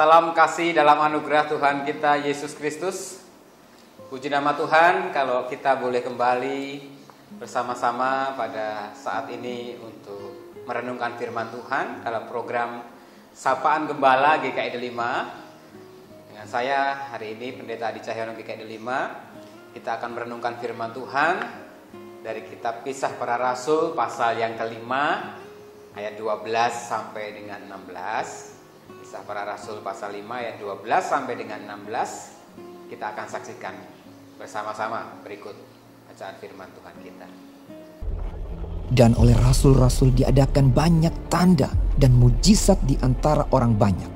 Salam kasih dalam anugerah Tuhan kita Yesus Kristus. Puji nama Tuhan kalau kita boleh kembali bersama-sama pada saat ini untuk merenungkan firman Tuhan dalam program Sapaan Gembala GKI Delima. Dengan saya hari ini Pendeta Adi Cahyono GKI Delima. Kita akan merenungkan firman Tuhan dari kitab Kisah Para Rasul pasal yang kelima ayat 12 sampai dengan 16. Kisah Para Rasul pasal 5 ayat 12 sampai dengan 16. Kita akan saksikan bersama-sama berikut bacaan firman Tuhan kita. Dan oleh rasul-rasul diadakan banyak tanda dan mujizat di antara orang banyak.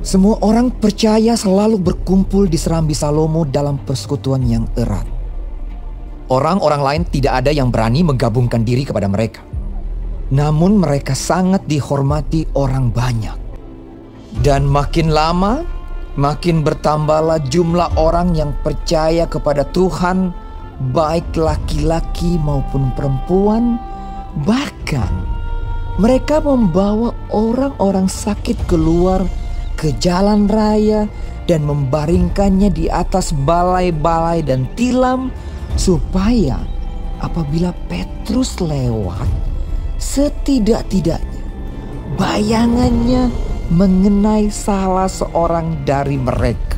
Semua orang percaya selalu berkumpul di serambi Salomo dalam persekutuan yang erat. Orang-orang lain tidak ada yang berani menggabungkan diri kepada mereka. Namun mereka sangat dihormati orang banyak. Dan makin lama, makin bertambahlah jumlah orang yang percaya kepada Tuhan, baik laki-laki maupun perempuan. Bahkan mereka membawa orang-orang sakit keluar ke jalan raya dan membaringkannya di atas balai-balai dan tilam, supaya apabila Petrus lewat, setidak-tidaknya bayangannya mengenai salah seorang dari mereka.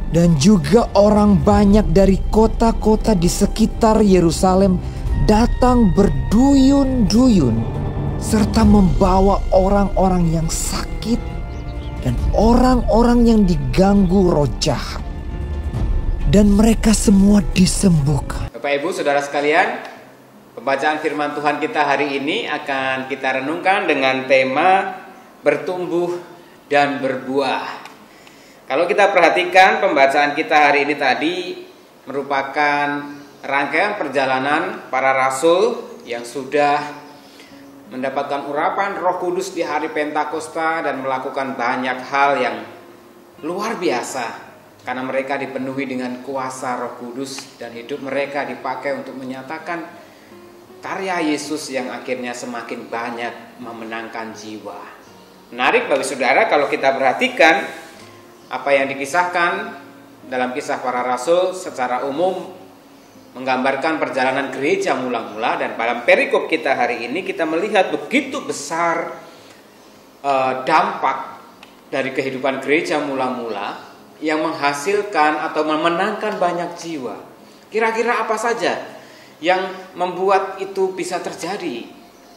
Dan juga orang banyak dari kota-kota di sekitar Yerusalem datang berduyun-duyun serta membawa orang-orang yang sakit dan orang-orang yang diganggu roh jahat. Dan mereka semua disembuhkan. Bapak Ibu Saudara sekalian, pembacaan firman Tuhan kita hari ini akan kita renungkan dengan tema bertumbuh dan berbuah. Kalau kita perhatikan pembacaan kita hari ini tadi merupakan rangkaian perjalanan para rasul yang sudah mendapatkan urapan Roh Kudus di hari Pentakosta dan melakukan banyak hal yang luar biasa karena mereka dipenuhi dengan kuasa Roh Kudus dan hidup mereka dipakai untuk menyatakan karya Yesus yang akhirnya semakin banyak memenangkan jiwa. Menarik bagi saudara kalau kita perhatikan apa yang dikisahkan dalam Kisah Para Rasul secara umum menggambarkan perjalanan gereja mula-mula, dan dalam perikop kita hari ini kita melihat begitu besar dampak dari kehidupan gereja mula-mula yang menghasilkan atau memenangkan banyak jiwa. Kira-kira apa saja yang membuat itu bisa terjadi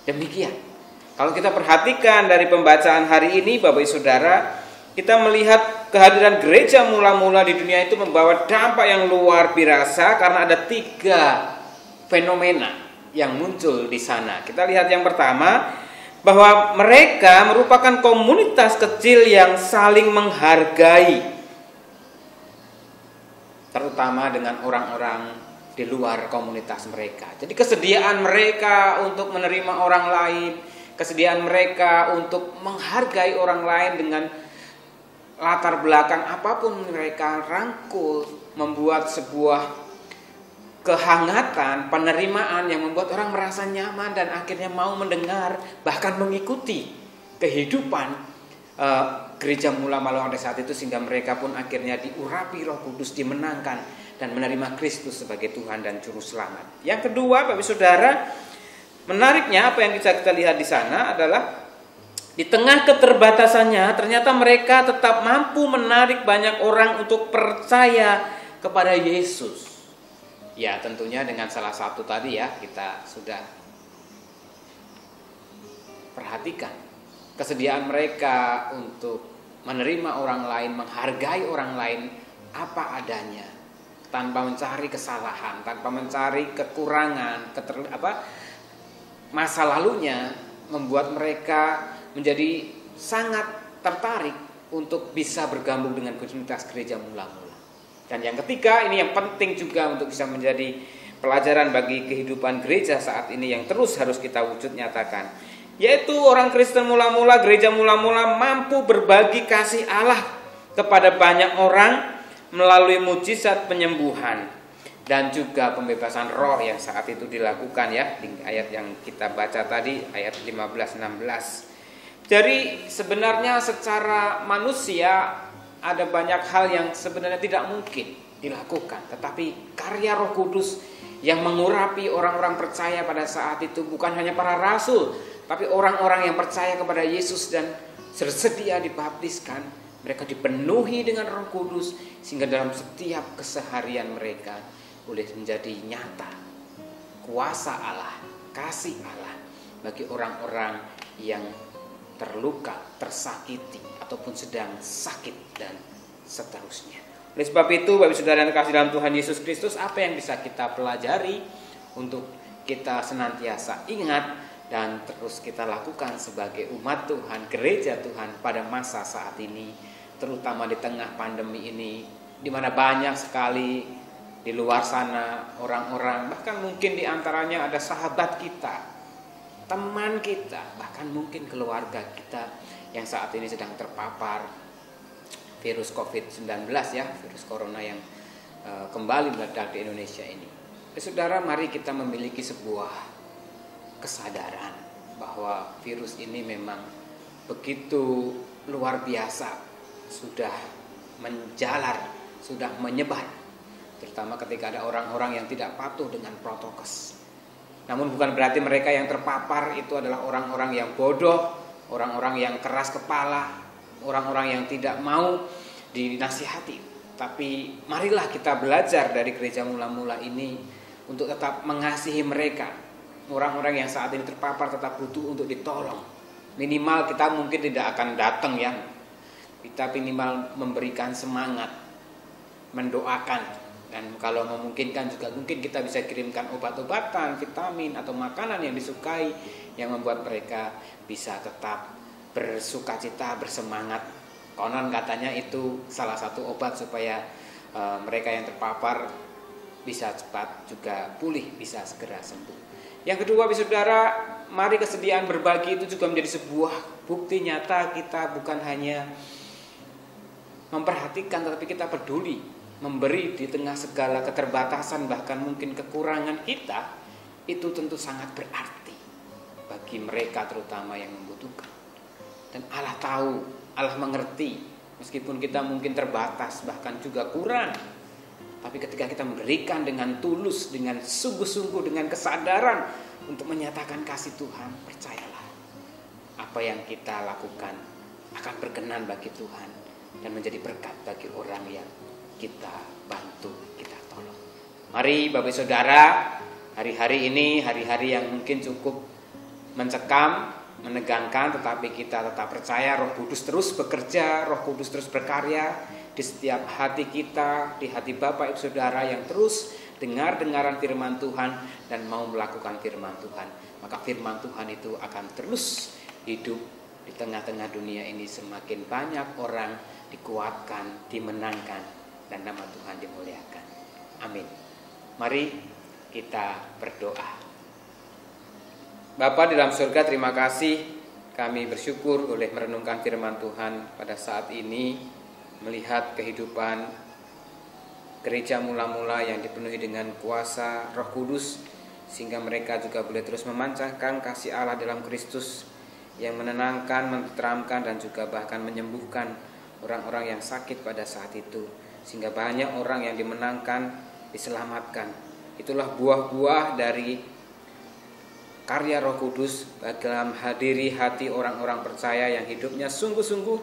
demikian? Kalau kita perhatikan dari pembacaan hari ini Bapak Ibu Saudara, kita melihat kehadiran gereja mula-mula di dunia itu membawa dampak yang luar biasa karena ada 3 fenomena yang muncul di sana. Kita lihat yang pertama, bahwa mereka merupakan komunitas kecil yang saling menghargai, terutama dengan orang-orang di luar komunitas mereka. Jadi kesediaan mereka untuk menerima orang lain, kesediaan mereka untuk menghargai orang lain dengan latar belakang apapun mereka rangkul, membuat sebuah kehangatan, penerimaan yang membuat orang merasa nyaman dan akhirnya mau mendengar, bahkan mengikuti kehidupan gereja mula-mula pada saat itu, sehingga mereka pun akhirnya diurapi Roh Kudus, dimenangkan dan menerima Kristus sebagai Tuhan dan Juru Selamat. Yang kedua, Bapak Saudara, menariknya apa yang kita lihat di sana adalah di tengah keterbatasannya ternyata mereka tetap mampu menarik banyak orang untuk percaya kepada Yesus. Ya, tentunya dengan salah satu tadi ya kita sudah perhatikan kesediaan mereka untuk menerima orang lain, menghargai orang lain apa adanya, tanpa mencari kesalahan, tanpa mencari kekurangan, masa lalunya, membuat mereka menjadi sangat tertarik untuk bisa bergabung dengan komunitas gereja mula-mula. Dan yang ketiga, ini yang penting juga untuk bisa menjadi pelajaran bagi kehidupan gereja saat ini yang terus harus kita wujud nyatakan, yaitu orang Kristen mula-mula, gereja mula-mula mampu berbagi kasih Allah kepada banyak orang melalui mujizat penyembuhan dan juga pembebasan roh yang saat itu dilakukan ya, di ayat yang kita baca tadi, ayat 15-16. Dari sebenarnya secara manusia ada banyak hal yang sebenarnya tidak mungkin dilakukan, tetapi karya Roh Kudus yang mengurapi orang-orang percaya pada saat itu bukan hanya para rasul, tapi orang-orang yang percaya kepada Yesus dan bersedia dibaptiskan, mereka dipenuhi dengan Roh Kudus sehingga dalam setiap keseharian mereka boleh menjadi nyata kuasa Allah, kasih Allah bagi orang-orang yang terluka, tersakiti, ataupun sedang sakit dan seterusnya. Oleh sebab itu, Bapak Saudara yang kasih dalam Tuhan Yesus Kristus, apa yang bisa kita pelajari untuk kita senantiasa ingat dan terus kita lakukan sebagai umat Tuhan, gereja Tuhan pada masa saat ini, terutama di tengah pandemi ini, di mana banyak sekali di luar sana orang-orang, bahkan mungkin di antaranya ada sahabat kita, teman kita, bahkan mungkin keluarga kita yang saat ini sedang terpapar virus COVID-19 ya, virus corona yang kembali meledak di Indonesia ini. Saudara, mari kita memiliki sebuah kesadaran bahwa virus ini memang begitu luar biasa, sudah menjalar, sudah menyebar, terutama ketika ada orang-orang yang tidak patuh dengan protokes. Namun bukan berarti mereka yang terpapar itu adalah orang-orang yang bodoh, orang-orang yang keras kepala, orang-orang yang tidak mau dinasihati. Tapi marilah kita belajar dari gereja mula-mula ini untuk tetap mengasihi mereka. Orang-orang yang saat ini terpapar tetap butuh untuk ditolong. Minimal kita mungkin tidak akan datang ya, kita minimal memberikan semangat, mendoakan. Dan kalau memungkinkan juga mungkin kita bisa kirimkan obat-obatan, vitamin atau makanan yang disukai yang membuat mereka bisa tetap bersukacita, bersemangat. Konon katanya itu salah satu obat supaya mereka yang terpapar bisa cepat juga pulih, bisa segera sembuh. Yang kedua, saudara, mari kesediaan berbagi itu juga menjadi sebuah bukti nyata kita bukan hanya memperhatikan tetapi kita peduli. Memberi di tengah segala keterbatasan, bahkan mungkin kekurangan kita, itu tentu sangat berarti bagi mereka terutama yang membutuhkan. Dan Allah tahu, Allah mengerti, meskipun kita mungkin terbatas, bahkan juga kurang. Tapi ketika kita memberikan dengan tulus, dengan sungguh-sungguh, dengan kesadaran untuk menyatakan kasih Tuhan, percayalah, apa yang kita lakukan akan berkenan bagi Tuhan dan menjadi berkat bagi orang yang kita bantu, kita tolong. Mari Bapak Saudara, hari-hari ini hari-hari yang mungkin cukup mencekam, menegangkan, tetapi kita tetap percaya Roh Kudus terus bekerja, Roh Kudus terus berkarya di setiap hati kita, di hati Bapak Ibu Saudara yang terus dengar-dengaran firman Tuhan dan mau melakukan firman Tuhan. Maka firman Tuhan itu akan terus hidup di tengah-tengah dunia ini, semakin banyak orang dikuatkan, dimenangkan, dan nama Tuhan dimuliakan. Amin. Mari kita berdoa. Bapa di dalam surga, terima kasih, kami bersyukur boleh merenungkan firman Tuhan pada saat ini, melihat kehidupan gereja mula-mula yang dipenuhi dengan kuasa Roh Kudus, sehingga mereka juga boleh terus memancarkan kasih Allah dalam Kristus yang menenangkan, menenteramkan, dan juga bahkan menyembuhkan orang-orang yang sakit pada saat itu, sehingga banyak orang yang dimenangkan, diselamatkan. Itulah buah-buah dari karya Roh Kudus dalam hadiri hati orang-orang percaya yang hidupnya sungguh-sungguh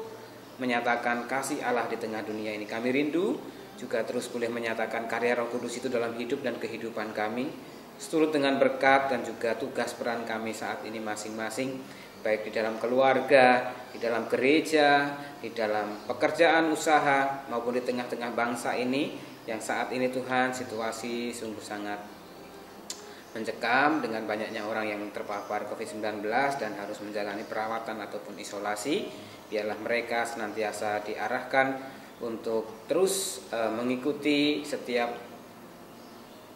menyatakan kasih Allah di tengah dunia ini. Kami rindu juga terus boleh menyatakan karya Roh Kudus itu dalam hidup dan kehidupan kami, seturut dengan berkat dan juga tugas peran kami saat ini masing-masing, baik di dalam keluarga, di dalam gereja, di dalam pekerjaan usaha, maupun di tengah-tengah bangsa ini yang saat ini Tuhan situasi sungguh sangat mencekam dengan banyaknya orang yang terpapar COVID-19 dan harus menjalani perawatan ataupun isolasi. Biarlah mereka senantiasa diarahkan untuk terus mengikuti setiap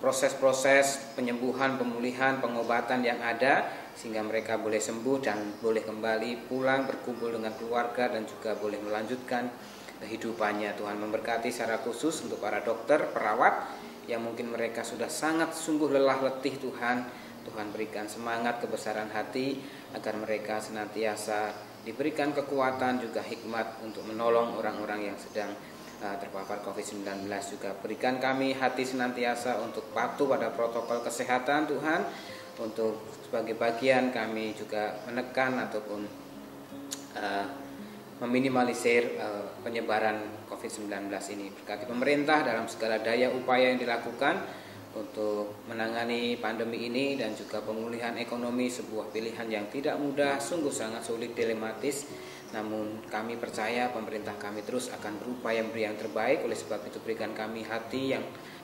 proses-proses penyembuhan, pemulihan, pengobatan yang ada, sehingga mereka boleh sembuh dan boleh kembali pulang berkumpul dengan keluarga dan juga boleh melanjutkan kehidupannya. Tuhan memberkati secara khusus untuk para dokter, perawat yang mungkin mereka sudah sangat sungguh lelah letih. Tuhan berikan semangat, kebesaran hati agar mereka senantiasa diberikan kekuatan juga hikmat untuk menolong orang-orang yang sedang terpapar COVID-19. Juga berikan kami hati senantiasa untuk patuh pada protokol kesehatan Tuhan. Untuk sebagai bagian kami juga menekan ataupun meminimalisir penyebaran COVID-19 ini. Berkati pemerintah dalam segala daya upaya yang dilakukan untuk menangani pandemi ini dan juga pemulihan ekonomi, sebuah pilihan yang tidak mudah, sungguh sangat sulit, dilematis. Namun kami percaya pemerintah kami terus akan berupaya memberi yang terbaik. Oleh sebab itu berikan kami hati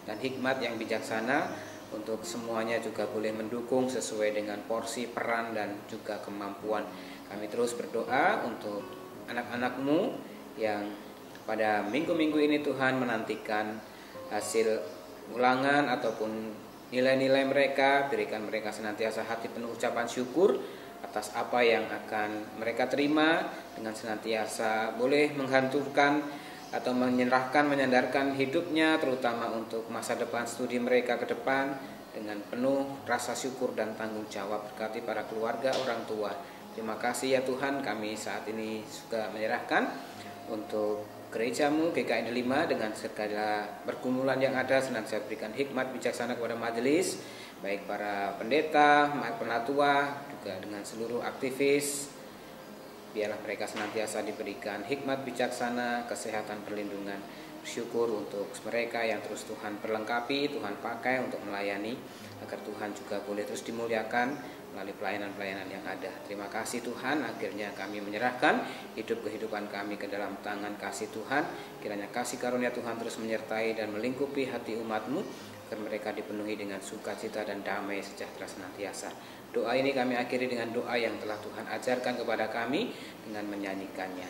dan hikmat yang bijaksana untuk semuanya juga boleh mendukung sesuai dengan porsi, peran dan juga kemampuan. Kami terus berdoa untuk anak-anak-Mu yang pada minggu-minggu ini Tuhan menantikan hasil ulangan ataupun nilai-nilai mereka. Berikan mereka senantiasa hati penuh ucapan syukur atas apa yang akan mereka terima, dengan senantiasa boleh menghanturkan atau menyandarkan hidupnya terutama untuk masa depan studi mereka ke depan dengan penuh rasa syukur dan tanggung jawab. Berkati para keluarga, orang tua. Terima kasih ya Tuhan, kami saat ini juga menyerahkan untuk gereja-Mu GKI 5 dengan segala pergumulan yang ada, senantiasa berikan hikmat bijaksana kepada majelis, baik para pendeta, penatua, juga dengan seluruh aktivis. Biarlah mereka senantiasa diberikan hikmat bijaksana, kesehatan, perlindungan. Bersyukur untuk mereka yang terus Tuhan perlengkapi, Tuhan pakai untuk melayani, agar Tuhan juga boleh terus dimuliakan melalui pelayanan-pelayanan yang ada. Terima kasih Tuhan, akhirnya kami menyerahkan kehidupan kami ke dalam tangan kasih Tuhan. Kiranya kasih karunia Tuhan terus menyertai dan melingkupi hati umat-Mu, agar mereka dipenuhi dengan sukacita dan damai sejahtera senantiasa. Doa ini kami akhiri dengan doa yang telah Tuhan ajarkan kepada kami dengan menyanyikannya.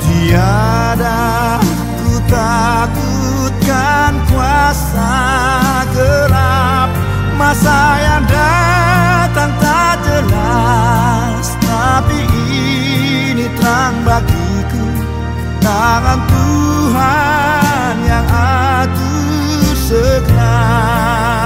Tiada ku takutkan kuasa gelap, masa yang datang tak jelas, tapi ini terang bagiku, tangan Tuhan yang atur segala.